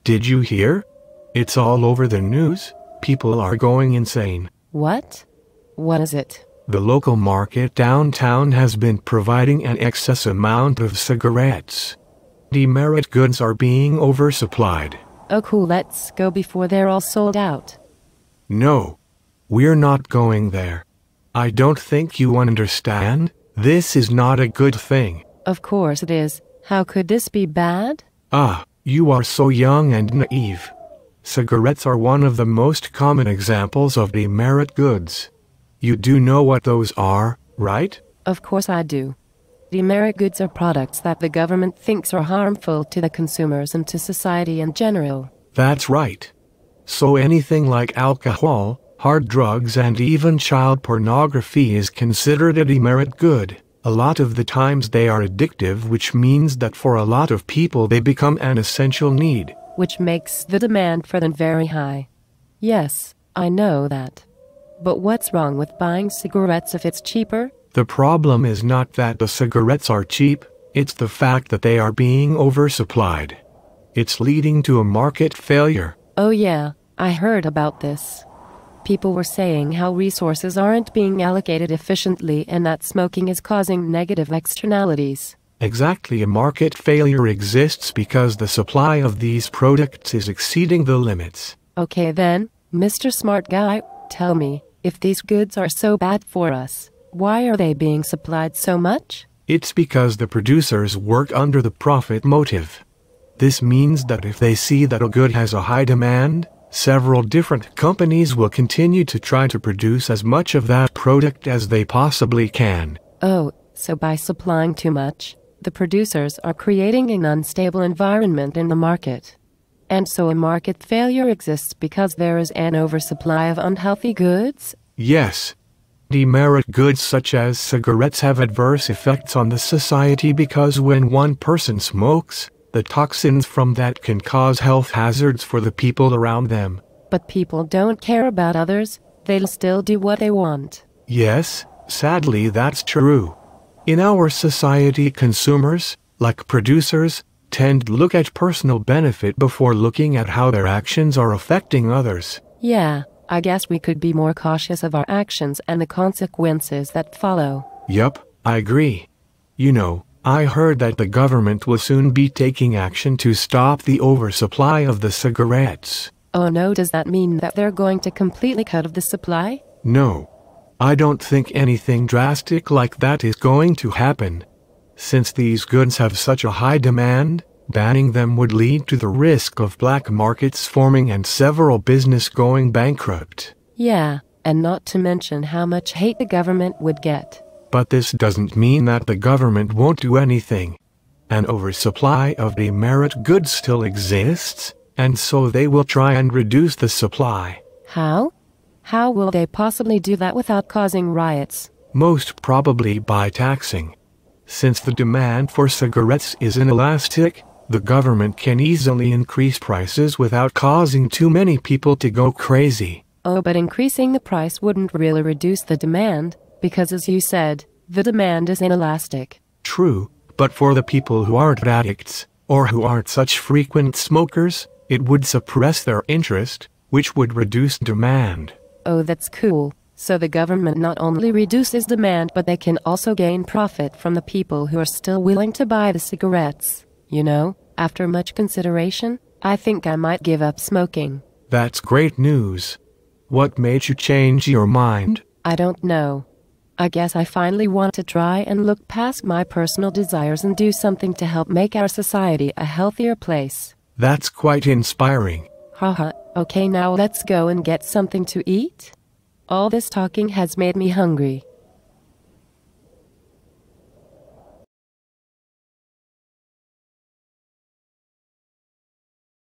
Did you hear? It's all over the news. People are going insane. What? What is it? The local market downtown has been providing an excess amount of cigarettes. Demerit goods are being oversupplied. Oh cool, let's go before they're all sold out. No. We're not going there. I don't think you understand. This is not a good thing. Of course it is. How could this be bad? Ah, you are so young and naive. Cigarettes are one of the most common examples of demerit goods. You do know what those are, right? Of course I do. Demerit goods are products that the government thinks are harmful to the consumers and to society in general. That's right. So anything like alcohol, hard drugs and even child pornography is considered a demerit good. A lot of the times they are addictive, which means that for a lot of people they become an essential need. Which makes the demand for them very high. Yes, I know that. But what's wrong with buying cigarettes if it's cheaper? The problem is not that the cigarettes are cheap, it's the fact that they are being oversupplied. It's leading to a market failure. Oh yeah, I heard about this. People were saying how resources aren't being allocated efficiently and that smoking is causing negative externalities. Exactly, a market failure exists because the supply of these products is exceeding the limits. Okay then, Mr. Smart Guy, tell me, if these goods are so bad for us, why are they being supplied so much? It's because the producers work under the profit motive. This means that if they see that a good has a high demand, several different companies will continue to try to produce as much of that product as they possibly can. Oh, so by supplying too much, the producers are creating an unstable environment in the market. And so a market failure exists because there is an oversupply of unhealthy goods? Yes. Demerit goods such as cigarettes have adverse effects on the society because when one person smokes, the toxins from that can cause health hazards for the people around them. But people don't care about others, they'll still do what they want. Yes, sadly that's true. In our society, consumers, like producers, tend to look at personal benefit before looking at how their actions are affecting others. Yeah, I guess we could be more cautious of our actions and the consequences that follow. Yup, I agree. You know, I heard that the government will soon be taking action to stop the oversupply of the cigarettes. Oh no, does that mean that they're going to completely cut off the supply? No. I don't think anything drastic like that is going to happen. Since these goods have such a high demand, banning them would lead to the risk of black markets forming and several businesses going bankrupt. Yeah, and not to mention how much hate the government would get. But this doesn't mean that the government won't do anything. An oversupply of demerit goods still exists, and so they will try and reduce the supply. How? How will they possibly do that without causing riots? Most probably by taxing. Since the demand for cigarettes is inelastic, the government can easily increase prices without causing too many people to go crazy. Oh, but increasing the price wouldn't really reduce the demand, because as you said, the demand is inelastic. True, but for the people who aren't addicts, or who aren't such frequent smokers, it would suppress their interest, which would reduce demand. Oh, that's cool. So the government not only reduces demand, but they can also gain profit from the people who are still willing to buy the cigarettes. You know, after much consideration, I think I might give up smoking. That's great news. What made you change your mind? I don't know. I guess I finally want to try and look past my personal desires and do something to help make our society a healthier place. That's quite inspiring. Haha, okay, now let's go and get something to eat. All this talking has made me hungry.